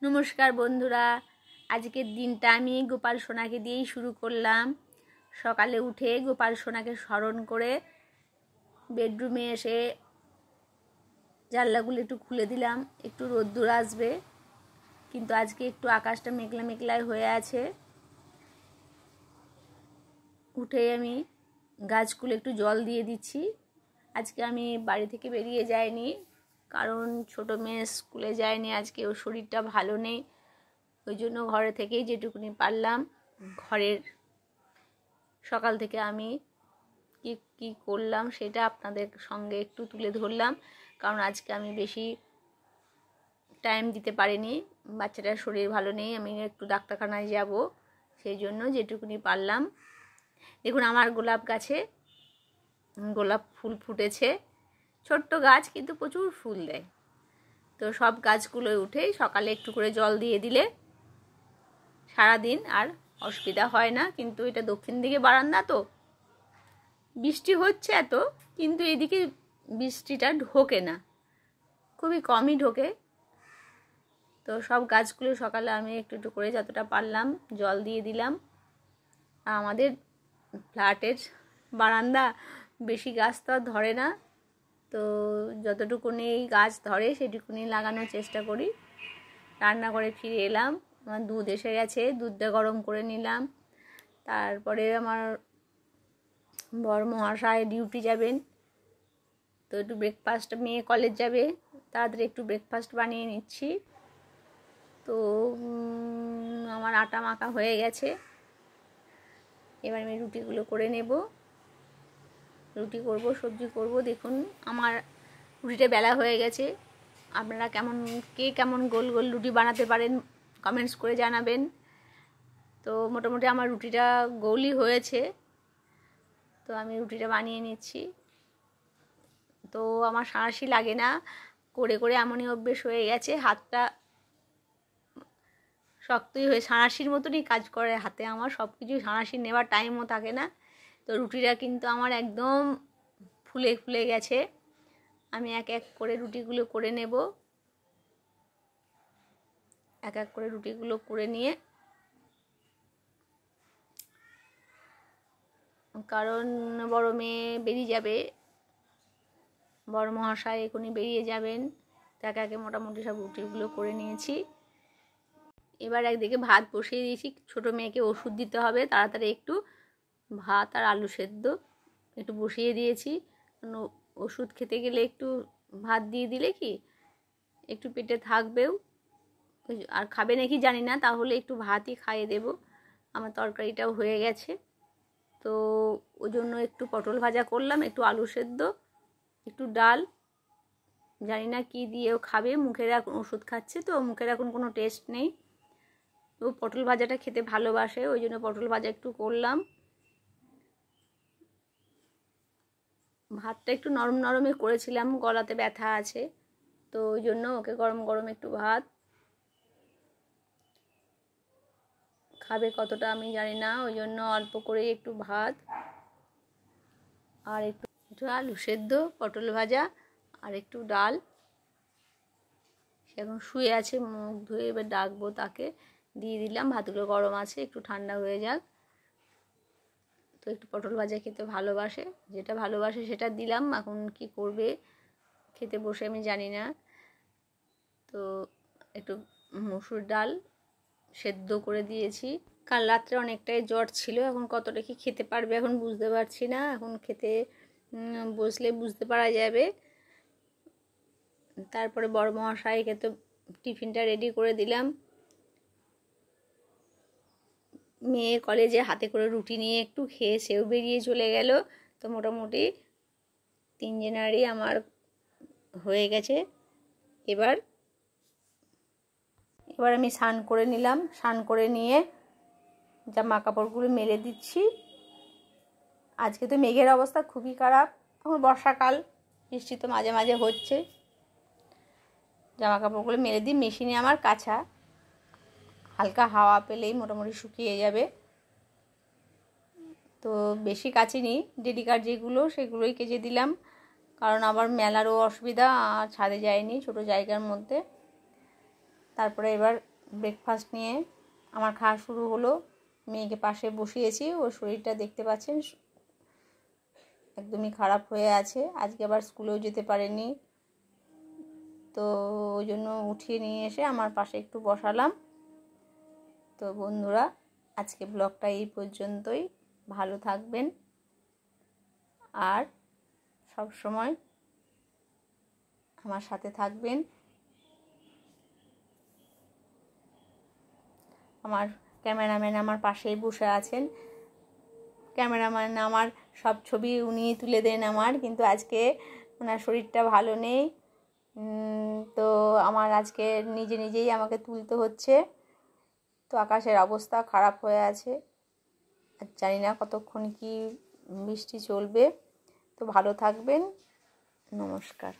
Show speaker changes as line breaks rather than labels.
নমস্কার বন্ধুরা, আজকের দিনটা আমি গোপাল সোনাকে দিয়েই শুরু করলাম। সকালে উঠে গোপাল সোনাকে স্মরণ করে বেডরুমে এসে জানলাগুলো একটু খুলে দিলাম, একটু রোদ্দুর আসবে, কিন্তু আজকে একটু আকাশটা মেঘলা মেঘলাই হয়ে আছে। উঠে আমি গাছগুলো একটু জল দিয়ে দিচ্ছি। আজকে আমি বাড়ি থেকে বেরিয়ে যাইনি, কারণ ছোটো মেয়ে স্কুলে যায়নি, আজকে ওর শরীরটা ভালো নেই। ওই জন্য ঘরে থেকেই যেটুকুনি পারলাম ঘরের সকাল থেকে আমি কি কি করলাম সেটা আপনাদের সঙ্গে একটু তুলে ধরলাম। কারণ আজকে আমি বেশি টাইম দিতে পারিনি, বাচ্চাটার শরীর ভালো নেই, আমি একটু ডাক্তারখানায় যাব, সেই জন্য যেটুকুনি পারলাম। দেখুন আমার গোলাপ গাছে গোলাপ ফুল ফুটেছে, ছোট্ট গাছ কিন্তু প্রচুর ফুল দেয়। তো সব গাছগুলোয় উঠেই সকালে একটু করে জল দিয়ে দিলে সারাদিন আর অসুবিধা হয় না। কিন্তু এটা দক্ষিণ দিকে বারান্দা, তো বৃষ্টি হচ্ছে এত, কিন্তু এদিকে বৃষ্টিটা ঢোকে না, খুবই কমই ঢোকে। তো সব গাছগুলো সকালে আমি একটু একটু করে যতটা পারলাম জল দিয়ে দিলাম। আমাদের ফ্ল্যাটের বারান্দা বেশি গাছ তো আর ধরে না, তো যতটুকুনি গাছ ধরে সেটুকুনি লাগানোর চেষ্টা করি। রান্না করে ফিরে এলাম, আমার দুধ এসে গেছে, দুধটা গরম করে নিলাম। তারপরে আমার বর মহাশয় ডিউটি যাবেন, তো একটু ব্রেকফাস্ট, মেয়ে কলেজ যাবে, তাড়াতাড়ি একটু ব্রেকফাস্ট বানিয়ে নিচ্ছি। তো আমার আটা মাখা হয়ে গেছে, এবার আমি রুটিগুলো করে নেব। রুটি করব, সবজি করব। দেখুন আমার রুটিটা বেলা হয়ে গেছে। আপনারা কেমন গোল গোল রুটি বানাতে পারেন কমেন্টস করে জানাবেন। তো মোটামুটি আমার রুটিটা গোলই হয়েছে, তো আমি রুটিটা বানিয়ে নিচ্ছি। তো আমার সাঁড়াশি লাগে না, করে করে এমনই অভ্যেস হয়ে গেছে, হাতটা শক্তই হয়ে সাঁড়াশির মতনই কাজ করে হাতে আমার, সব কিছু সাঁড়াশি নেওয়ার টাইমও থাকে না। তো রুটিটা কিন্তু আমার একদম ফুলে ফুলে গেছে। আমি এক এক করে রুটিগুলো করে নেব। এক এক করে রুটিগুলো করে নিয়ে, কারণ বড় মেয়ে বেরিয়ে যাবে, বড় মহাশয় এখনই বেরিয়ে যাবেন, তাকে আগে মোটামুটি সব রুটিগুলো করে নিয়েছি। এবার একদিকে ভাত বসিয়ে দিয়েছি, ছোটো মেয়েকে ওষুধ দিতে হবে, তাড়াতাড়ি একটু ভাত আর আলু সেদ্ধ একটু বসিয়ে দিয়েছি। ওষুধ খেতে গেলে একটু ভাত দিয়ে দিলে কি একটু পেটে থাকবেও, আর খাবে নাকি জানি না, তাহলে একটু ভাতই খাইয়ে দেব। আমার তরকারিটাও হয়ে গেছে, তো ওই জন্য একটু পটল ভাজা করলাম, একটু আলু সেদ্ধ, একটু ডাল, জানি না কি দিয়েও খাবে, মুখের এখন ওষুধ খাচ্ছে তো মুখের এখন কোনো টেস্ট নেই। ও পটল ভাজাটা খেতে ভালোবাসে, ওই জন্য পটল ভাজা একটু করলাম। ভাতটা একটু নরম নরমই করেছিলাম, গলাতে ব্যথা আছে, তো ওই জন্য ওকে গরম গরম একটু ভাত, খাবে কতটা আমি জানি না, ওই জন্য অল্প করে একটু ভাত আর একটু একটু আলু সেদ্ধ, পটল ভাজা আর একটু ডাল। সে এখন শুয়ে আছে, মুখ ধুয়ে এবার ডাকবো তাকে, দিয়ে দিলাম। ভাতগুলো গরম আছে, একটু ঠান্ডা হয়ে যাক। তো একটু পটল ভাজা খেতে ভালোবাসে, যেটা ভালোবাসে সেটা দিলাম, এখন কি করবে খেতে বসে আমি জানি না। তো একটু মসুর ডাল সেদ্ধ করে দিয়েছি। কাল রাত্রে অনেকটাই জ্বর ছিল, এখন কতটা কি খেতে পারবে এখন বুঝতে পারছি না, এখন খেতে বসলে বুঝতে পারা যাবে। তারপরে বড় মহাশয়কে তো টিফিনটা রেডি করে দিলাম। মেয়ে কলেজে হাতে করে রুটি নিয়ে একটু খেয়ে সেও বেরিয়ে চলে গেল। তো মোটামুটি 3 জনেরই আমার হয়ে গেছে। এবার আমি স্নান করে নিলাম, স্নান করে নিয়ে জামা কাপড়গুলো মেলে দিচ্ছি। আজকে তো মেঘের অবস্থা খুবই খারাপ, এখন বর্ষাকাল, বৃষ্টি তো মাঝে মাঝে হচ্ছে। জামা কাপড়গুলো মেলে দিই, মেশিনে আমার কাঁচা, হালকা হাওয়া পেলেই মোটামুটি শুকিয়ে যাবে। তো বেশি কাচিনি, ডেডিকার যেগুলো সেগুলোই কেচে দিলাম, কারণ আবার মেলারও অসুবিধা, আর ছাদে যায়নি ছোটো জায়গার মধ্যে। তারপরে এবার ব্রেকফাস্ট নিয়ে আমার খাওয়া শুরু হলো। মেয়েকে পাশে বসিয়েছি, ওর শরীরটা দেখতে পাচ্ছেন একদমই খারাপ হয়ে আছে। আজকে আবার স্কুলেও যেতে পারেনি, তো ওই জন্য উঠিয়ে নিয়ে এসে আমার পাশে একটু বসালাম। তো বন্ধুরা, আজকে ব্লগটা এই পর্যন্তই। ভালো থাকবেন আর সব সময় আমার সাথে থাকবেন। আমার ক্যামেরাম্যান আমার পাশেই বসে আছেন। ক্যামেরাম্যান আমার সব ছবি উনিই তুলে দেন আমার, কিন্তু আজকে ওনার শরীরটা ভালো নেই, তো আমার আজকে নিজে নিজেই আমাকে তুলতে হচ্ছে। তো আকাশের অবস্থা খারাপ হয়ে আছে, আর জানি না কতক্ষণ কি বৃষ্টি চলবে। তো ভালো থাকবেন, নমস্কার।